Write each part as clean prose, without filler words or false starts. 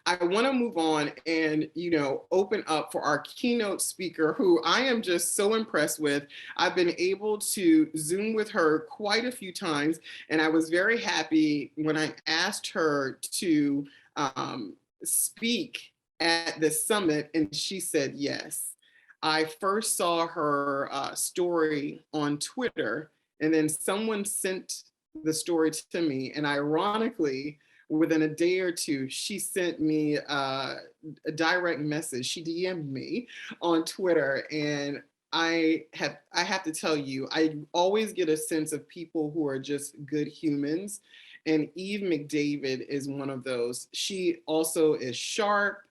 I want to move on and, open up for our keynote speaker, who I am just so impressed with. I've been able to Zoom with her quite a few times, and I was very happy when I asked her to speak at the summit, and she said yes. I first saw her story on Twitter, and then someone sent the story to me, and ironically, within a day or two, she sent me a direct message. She DM'd me on Twitter, and I have to tell you, I always get a sense of people who are just good humans, and Eve McDavid is one of those. She also is sharp.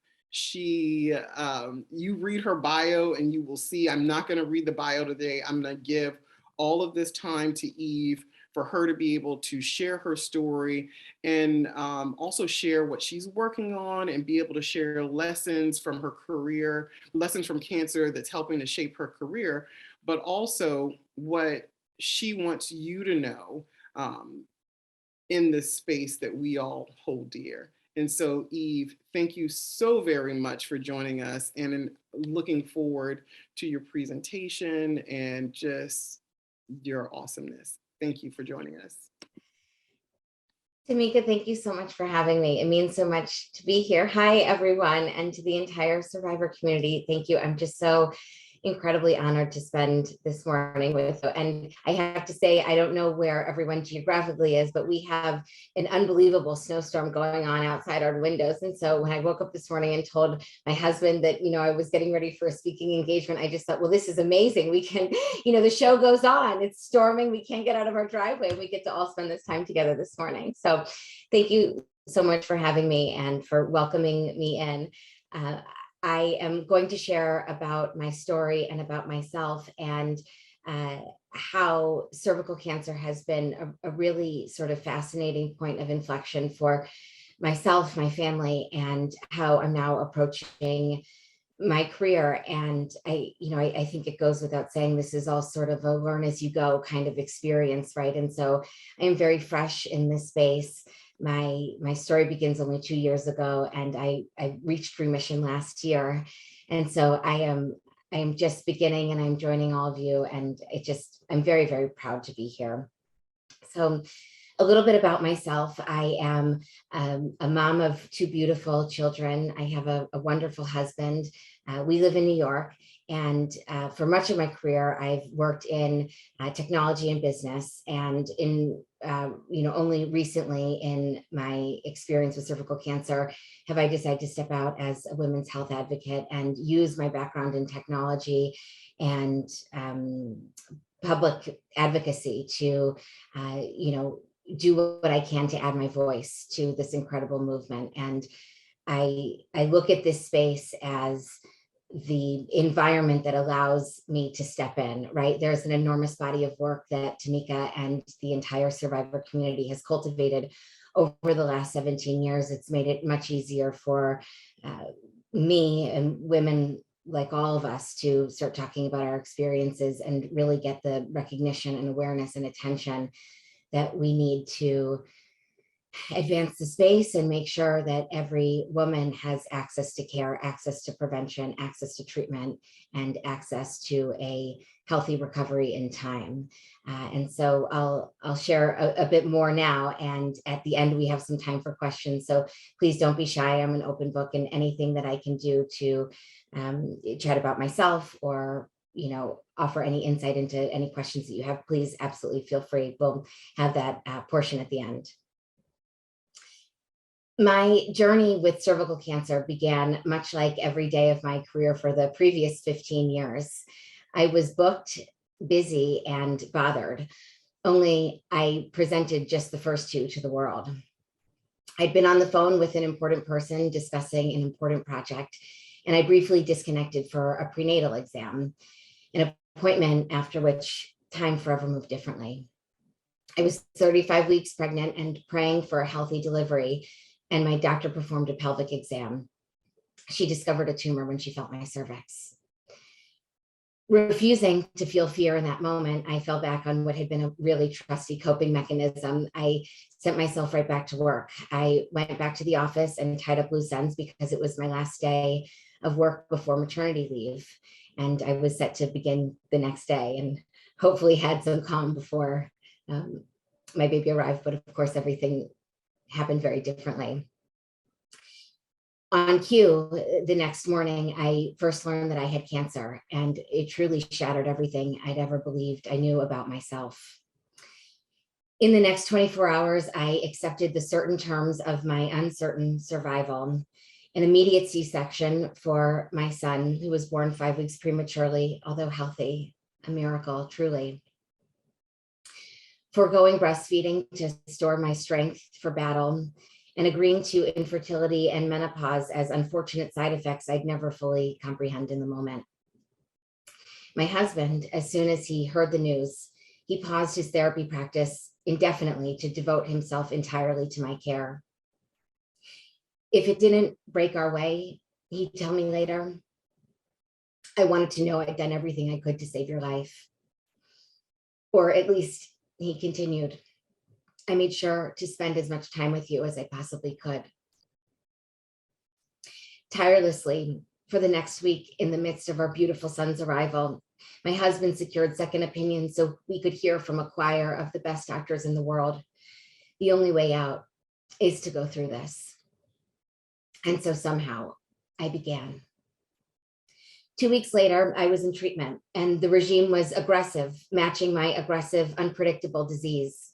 You read her bio and you will see, I'm not going to read the bio today. I'm going to give all of this time to Eve for her to be able to share her story and also share what she's working on and be able to share lessons from her career, lessons from cancer that's helping to shape her career, but also what she wants you to know in this space that we all hold dear. And so, Eve, thank you so very much for joining us, and looking forward to your presentation and just your awesomeness. Thank you for joining us. Tamika, thank you so much for having me. It means so much to be here. Hi, everyone, and to the entire Survivor community. Thank you. I'm just so incredibly honored to spend this morning with you. And I have to say, I don't know where everyone geographically is, but we have an unbelievable snowstorm going on outside our windows. And so when I woke up this morning and told my husband that, I was getting ready for a speaking engagement, I just thought, well, this is amazing. We can, the show goes on. It's storming. We can't get out of our driveway. We get to all spend this time together this morning. So thank you so much for having me and for welcoming me in. I am going to share about my story and about myself, and how cervical cancer has been a really sort of fascinating point of inflection for myself, my family, and how I'm now approaching my career. And I think it goes without saying, this is all sort of a learn as you go kind of experience, right? And so I am very fresh in this space. My story begins only 2 years ago, and I reached remission last year. And so I am just beginning, and I'm joining all of you, and I'm very, very proud to be here. So a little bit about myself. I am a mom of 2 beautiful children. I have a wonderful husband. We live in New York, and for much of my career, I've worked in technology and business. And in only recently in my experience with cervical cancer have I decided to step out as a women's health advocate and use my background in technology and public advocacy to do what I can to add my voice to this incredible movement. And I look at this space as the environment that allows me to step in, right? There's an enormous body of work that Tamika and the entire Survivor community has cultivated over the last 17 years. It's made it much easier for me and women like all of us to start talking about our experiences and really get the recognition and awareness and attention that we need to advance the space and make sure that every woman has access to care, access to prevention, access to treatment, and access to a healthy recovery in time. And so I'll share a bit more now, and at the end we have some time for questions. So please don't be shy. I'm an open book, and anything that I can do to chat about myself or offer any insight into any questions that you have, please absolutely feel free. We'll have that portion at the end. My journey with cervical cancer began much like every day of my career for the previous 15 years. I was booked, busy, and bothered, only I presented just the first 2 to the world. I'd been on the phone with an important person discussing an important project, and I briefly disconnected for a prenatal exam, an appointment after which time forever moved differently. I was 35 weeks pregnant and praying for a healthy delivery, and my doctor performed a pelvic exam. She discovered a tumor when she felt my cervix. Refusing to feel fear in that moment, I fell back on what had been a really trusty coping mechanism. I sent myself right back to work. I went back to the office and tied up loose ends because it was my last day of work before maternity leave. And I was set to begin the next day and hopefully had some calm before my baby arrived. But of course, everything happened very differently. On cue, the next morning, I first learned that I had cancer, and it truly shattered everything I'd ever believed I knew about myself. In the next 24 hours, I accepted the certain terms of my uncertain survival: an immediate C-section for my son, who was born 5 weeks prematurely, although healthy, a miracle, truly. Foregoing breastfeeding to store my strength for battle, and agreeing to infertility and menopause as unfortunate side effects I'd never fully comprehend in the moment. My husband, as soon as he heard the news, he paused his therapy practice indefinitely to devote himself entirely to my care. If it didn't break our way, he'd tell me later, I wanted to know I'd done everything I could to save your life. Or at least, he continued, I made sure to spend as much time with you as I possibly could. Tirelessly, for the next week, in the midst of our beautiful son's arrival, my husband secured second opinions so we could hear from a choir of the best doctors in the world. The only way out is to go through this. And so somehow I began. 2 weeks later, I was in treatment, and the regime was aggressive, matching my aggressive, unpredictable disease.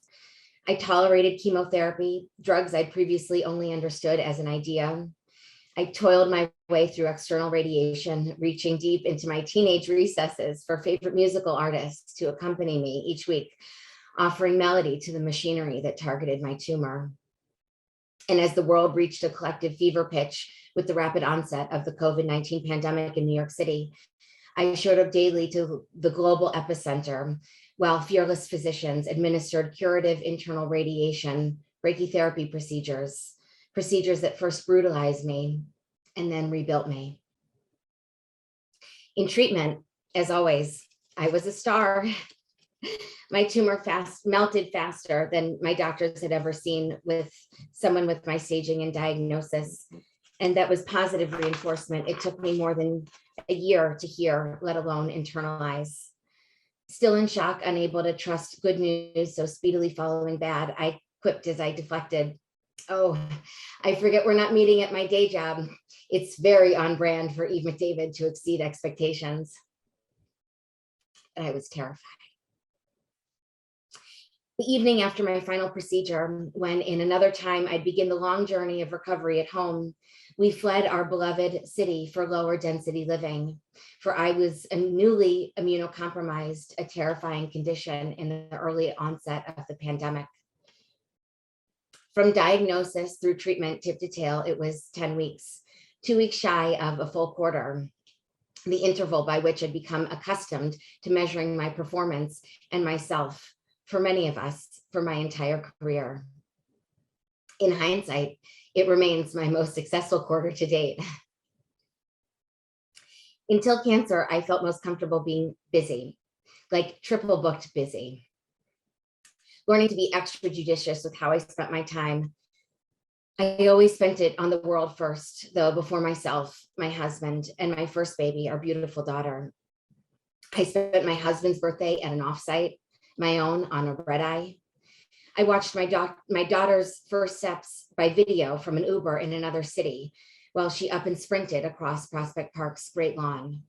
I tolerated chemotherapy, drugs I'd previously only understood as an idea. I toiled my way through external radiation, reaching deep into my teenage recesses for favorite musical artists to accompany me each week, offering melody to the machinery that targeted my tumor. And as the world reached a collective fever pitch with the rapid onset of the COVID-19 pandemic in New York City, I showed up daily to the global epicenter, while fearless physicians administered curative internal radiation, brachytherapy procedures that first brutalized me and then rebuilt me. In treatment, as always, I was a star. My tumor melted faster than my doctors had ever seen with someone with my staging and diagnosis. And that was positive reinforcement. It took me more than a year to hear, let alone internalize. Still in shock, unable to trust good news so speedily following bad, I quipped as I deflected, oh, I forget we're not meeting at my day job. It's very on brand for Eve McDavid to exceed expectations. And I was terrified. The evening after my final procedure, when in another time I'd begin the long journey of recovery at home, we fled our beloved city for lower density living, for I was a newly immunocompromised, a terrifying condition in the early onset of the pandemic. From diagnosis through treatment tip to tail, it was 10 weeks, 2 weeks shy of a full quarter, the interval by which I'd become accustomed to measuring my performance and myself, for many of us, for my entire career. In hindsight, it remains my most successful quarter to date. Until cancer, I felt most comfortable being busy, like triple booked busy. Learning to be extra judicious with how I spent my time. I always spent it on the world first, though, before myself, my husband, and my first baby, our beautiful daughter. I spent my husband's birthday at an offsite, my own on a red eye. I watched my daughter's first steps by video from an Uber in another city while she up and sprinted across Prospect Park's great lawn.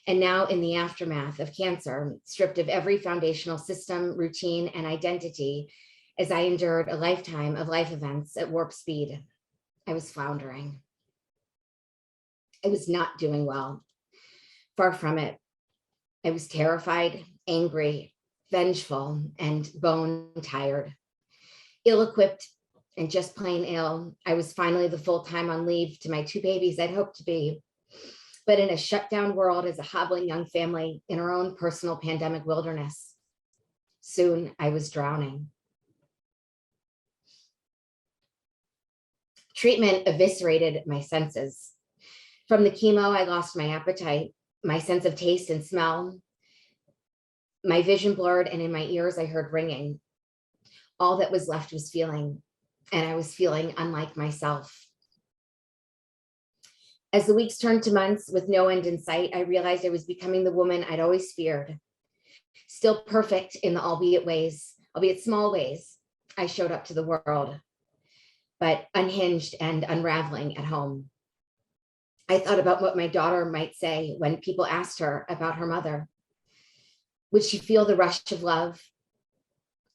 And now, in the aftermath of cancer, stripped of every foundational system, routine, and identity, as I endured a lifetime of life events at warp speed, I was floundering. I was not doing well. Far from it. I was terrified, angry, vengeful, and bone tired. Ill-equipped and just plain ill. I was finally the full-time on leave to my 2 babies I'd hoped to be. But in a shut-down world as a hobbling young family in our own personal pandemic wilderness. Soon I was drowning. Treatment eviscerated my senses. From the chemo, I lost my appetite, my sense of taste and smell, my vision blurred, and in my ears, I heard ringing. All that was left was feeling, and I was feeling unlike myself. As the weeks turned to months with no end in sight, I realized I was becoming the woman I'd always feared. Still perfect in the albeit small ways, I showed up to the world, but unhinged and unraveling at home. I thought about what my daughter might say when people asked her about her mother. Would she feel the rush of love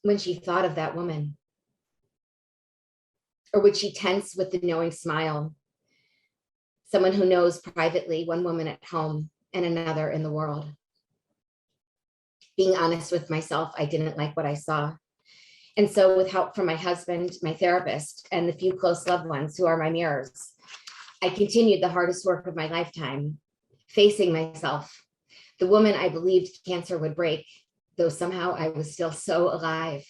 when she thought of that woman? Or would she tense with the knowing smile? Someone who knows privately one woman at home and another in the world. Being honest with myself, I didn't like what I saw. And so with help from my husband, my therapist, and the few close loved ones who are my mirrors, I continued the hardest work of my lifetime, facing myself, the woman I believed cancer would break, though somehow I was still so alive.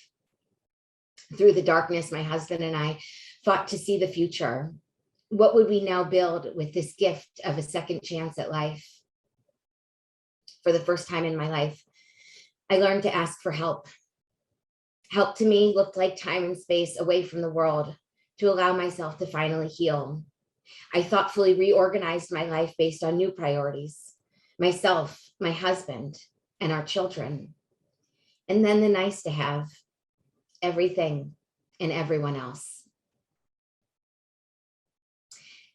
Through the darkness, my husband and I fought to see the future. What would we now build with this gift of a second chance at life? For the first time in my life, I learned to ask for help. Help to me looked like time and space away from the world to allow myself to finally heal. I thoughtfully reorganized my life based on new priorities, myself, my husband, and our children. And then the nice to have, everything and everyone else.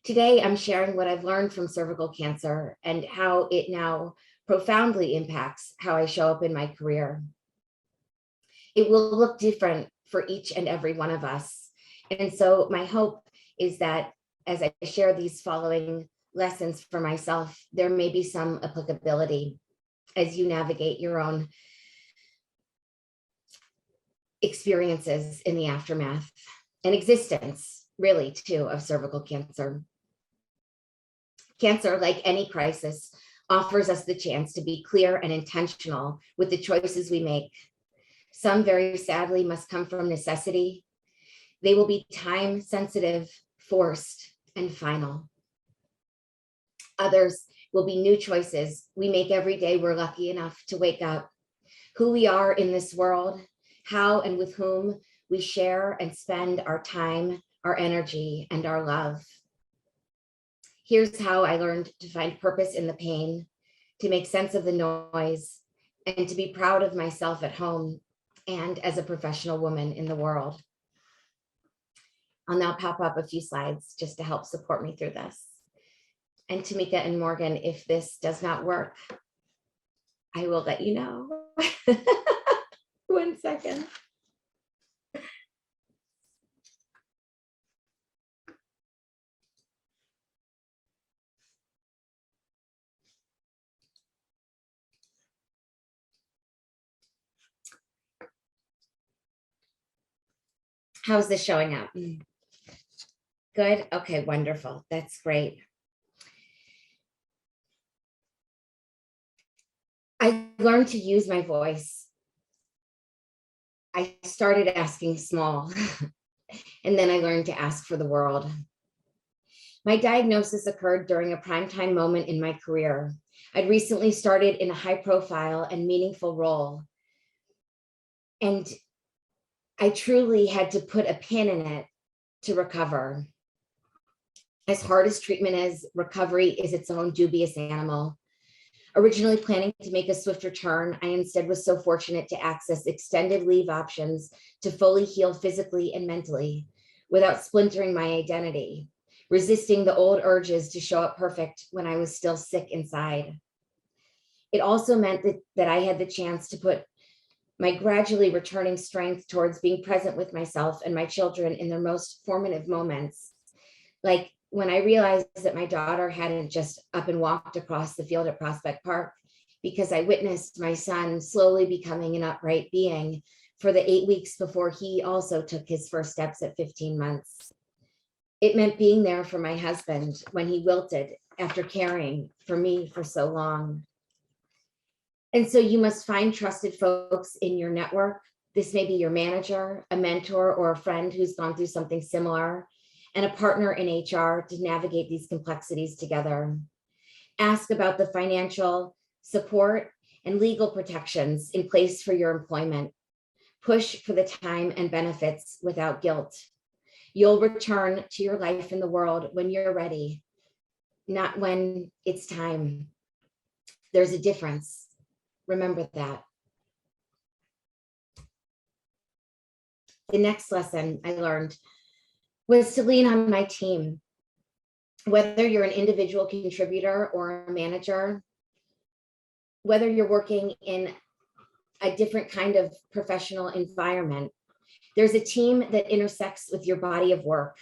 Today, I'm sharing what I've learned from cervical cancer and how it now profoundly impacts how I show up in my career. It will look different for each and every one of us. And so my hope is that as I share these following lessons for myself, there may be some applicability as you navigate your own experiences in the aftermath and existence, really, too, of cervical cancer. Cancer, like any crisis, offers us the chance to be clear and intentional with the choices we make. Some, very sadly, must come from necessity. They will be time sensitive, forced, and final. Others will be new choices we make every day we're lucky enough to wake up. Who we are in this world, how and with whom we share and spend our time, our energy, and our love. Here's how I learned to find purpose in the pain, to make sense of the noise, and to be proud of myself at home and as a professional woman in the world. I'll now pop up a few slides just to help support me through this. And Tamika and Morgan, if this does not work, I will let you know. 1 second. How's this showing up? Good. Okay, wonderful. That's great. I learned to use my voice. I started asking small, and then I learned to ask for the world. My diagnosis occurred during a primetime moment in my career. I'd recently started in a high-profile and meaningful role, and I truly had to put a pin in it to recover. As hard as treatment is, recovery is its own dubious animal. Originally planning to make a swift return, I instead was so fortunate to access extended leave options to fully heal physically and mentally without splintering my identity, resisting the old urges to show up perfect when I was still sick inside. It also meant that I had the chance to put my gradually returning strength towards being present with myself and my children in their most formative moments. Like when I realized that my daughter hadn't just up and walked across the field at Prospect Park, because I witnessed my son slowly becoming an upright being for the 8 weeks before he also took his first steps at 15 months. It meant being there for my husband when he wilted after caring for me for so long. And so you must find trusted folks in your network. This may be your manager, a mentor, or a friend who's gone through something similar, and a partner in HR to navigate these complexities together. Ask about the financial support and legal protections in place for your employment. Push for the time and benefits without guilt. You'll return to your life in the world when you're ready, not when it's time. There's a difference. Remember that. The next lesson I learned was to lean on my team. Whether you're an individual contributor or a manager, whether you're working in a different kind of professional environment, there's a team that intersects with your body of work.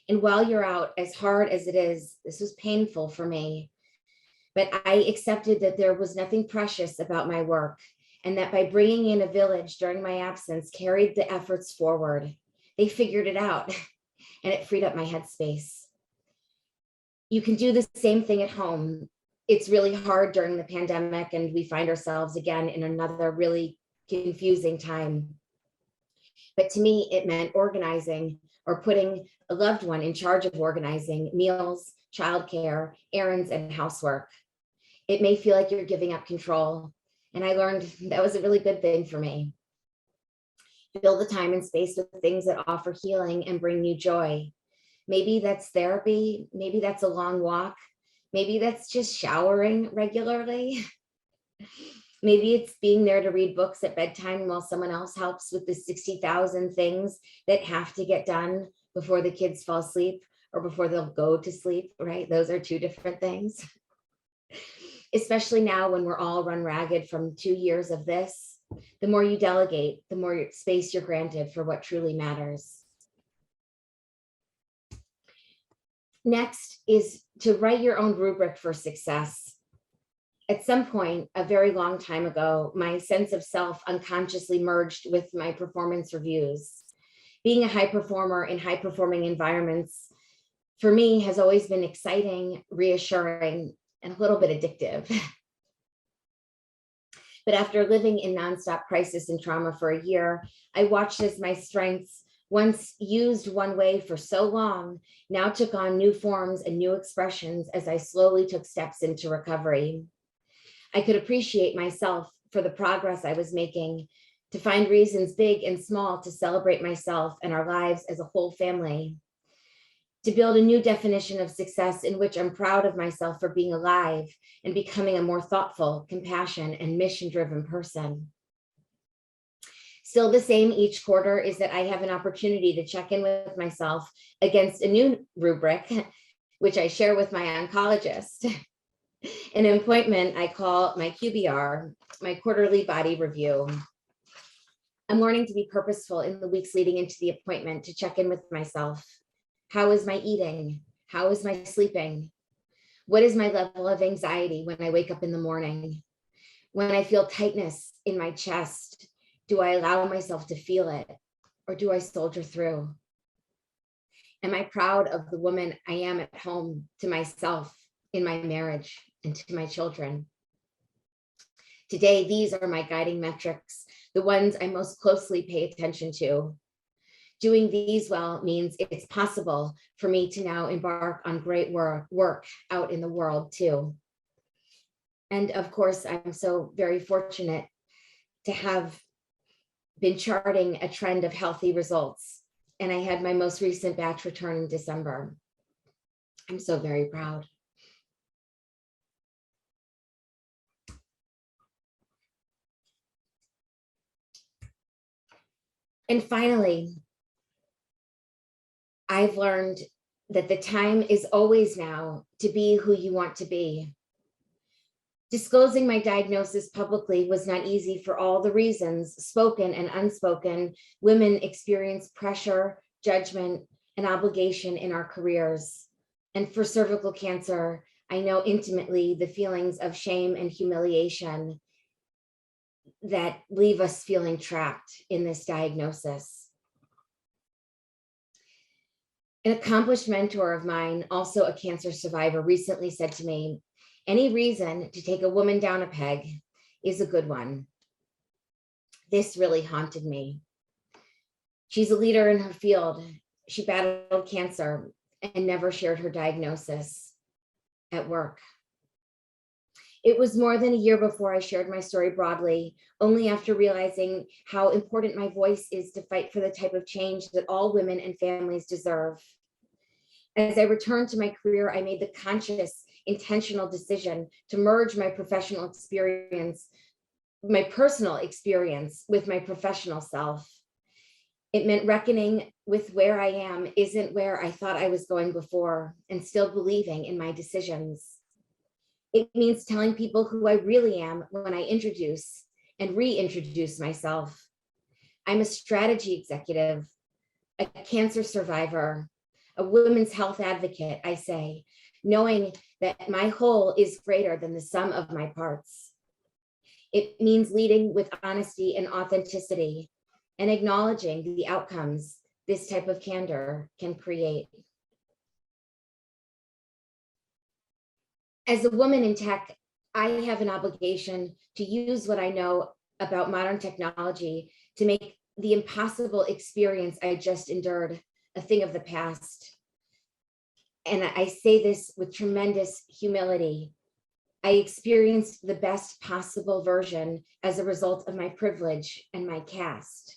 And while you're out, as hard as it is, this was painful for me, but I accepted that there was nothing precious about my work, and that by bringing in a village during my absence carried the efforts forward. They figured it out, and it freed up my headspace. You can do the same thing at home. It's really hard during the pandemic, and we find ourselves again in another really confusing time. But to me, it meant organizing or putting a loved one in charge of organizing meals, childcare, errands, and housework. It may feel like you're giving up control, and I learned that was a really good thing for me. Fill the time and space with things that offer healing and bring you joy. Maybe that's therapy, maybe that's a long walk, maybe that's just showering regularly. Maybe it's being there to read books at bedtime while someone else helps with the 60,000 things that have to get done before the kids fall asleep or before they'll go to sleep, right? Those are two different things. Especially now when we're all run ragged from 2 years of this, the more you delegate, the more space you're granted for what truly matters. Next is to write your own rubric for success. At some point, a very long time ago, my sense of self unconsciously merged with my performance reviews. Being a high performer in high performing environments, for me, has always been exciting, reassuring, and a little bit addictive. But after living in nonstop crisis and trauma for a year, I watched as my strengths, once used one way for so long, now took on new forms and new expressions as I slowly took steps into recovery. I could appreciate myself for the progress I was making, to find reasons big and small to celebrate myself and our lives as a whole family, to build a new definition of success in which I'm proud of myself for being alive and becoming a more thoughtful, compassionate, and mission-driven person. Still the same each quarter is that I have an opportunity to check in with myself against a new rubric, which I share with my oncologist. An appointment I call my QBR, my quarterly body review. I'm learning to be purposeful in the weeks leading into the appointment to check in with myself. How is my eating? How is my sleeping? What is my level of anxiety when I wake up in the morning? When I feel tightness in my chest, do I allow myself to feel it, or do I soldier through? Am I proud of the woman I am at home, to myself, in my marriage, and to my children? Today, these are my guiding metrics, the ones I most closely pay attention to. Doing these well means it's possible for me to now embark on great work out in the world too. And of course, I'm so very fortunate to have been charting a trend of healthy results. And I had my most recent batch return in December. I'm so very proud. And finally, I've learned that the time is always now to be who you want to be. Disclosing my diagnosis publicly was not easy for all the reasons, spoken and unspoken. Women experience pressure, judgment, and obligation in our careers. And for cervical cancer, I know intimately the feelings of shame and humiliation that leave us feeling trapped in this diagnosis. An accomplished mentor of mine, also a cancer survivor, recently said to me, "Any reason to take a woman down a peg is a good one." This really haunted me. She's a leader in her field. She battled cancer and never shared her diagnosis at work. It was more than a year before I shared my story broadly, only after realizing how important my voice is to fight for the type of change that all women and families deserve. As I returned to my career, I made the conscious, intentional decision to merge my personal experience with my professional self. It meant reckoning with where I am isn't where I thought I was going before, and still believing in my decisions. It means telling people who I really am when I introduce and reintroduce myself. I'm a strategy executive, a cancer survivor, a women's health advocate, I say, knowing that my whole is greater than the sum of my parts. It means leading with honesty and authenticity and acknowledging the outcomes this type of candor can create. As a woman in tech, I have an obligation to use what I know about modern technology to make the impossible experience I just endured a thing of the past. And I say this with tremendous humility. I experienced the best possible version as a result of my privilege and my caste.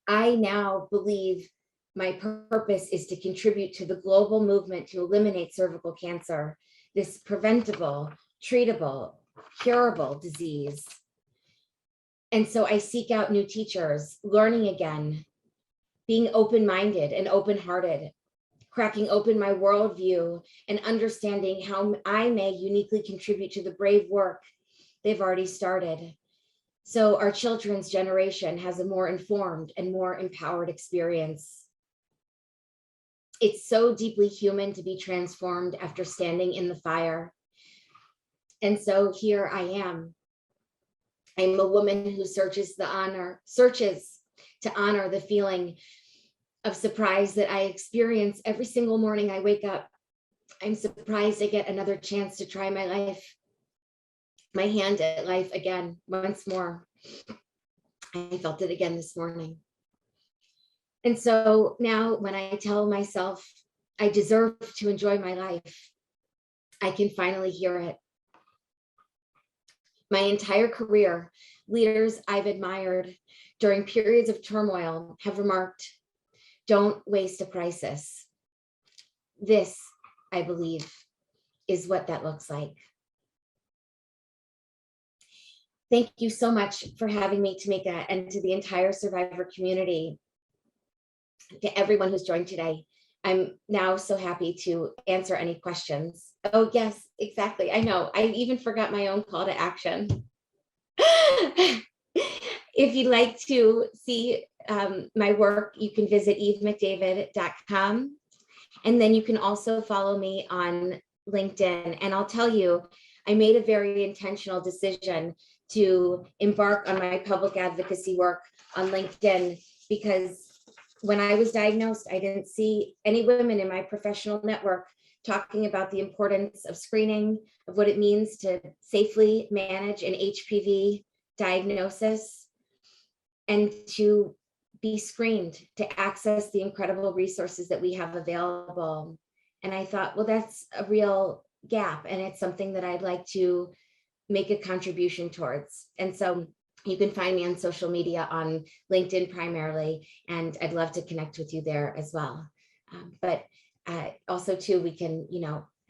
I now believe my purpose is to contribute to the global movement to eliminate cervical cancer, this preventable, treatable, curable disease. And so I seek out new teachers, learning again, being open-minded and open-hearted, cracking open my worldview and understanding how I may uniquely contribute to the brave work they've already started. So our children's generation has a more informed and more empowered experience. It's so deeply human to be transformed after standing in the fire. And so here I am. I'm a woman who searches to honor the feeling of surprise that I experience every single morning I wake up. I'm surprised I get another chance to try my hand at life again, once more. I felt it again this morning. And so now when I tell myself I deserve to enjoy my life, I can finally hear it. My entire career, leaders I've admired during periods of turmoil have remarked, "Don't waste a crisis." This, I believe, is what that looks like. Thank you so much for having me, Tamika, and to the entire Survivor community, to everyone who's joined today. I'm now so happy to answer any questions. Oh, yes, exactly. I know. I even forgot my own call to action. If you'd like to see my work, you can visit evemcdavid.com. And then you can also follow me on LinkedIn. And I'll tell you, I made a very intentional decision to embark on my public advocacy work on LinkedIn because when I was diagnosed, I didn't see any women in my professional network talking about the importance of screening, of what it means to safely manage an HPV diagnosis, and to be screened, to access the incredible resources that we have available. And I thought, well, that's a real gap, and it's something that I'd like to make a contribution towards. And so you can find me on social media, on LinkedIn primarily, and I'd love to connect with you there as well. But also too, we can,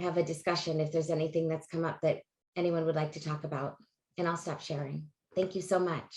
have a discussion if there's anything that's come up that anyone would like to talk about, and I'll stop sharing. Thank you so much.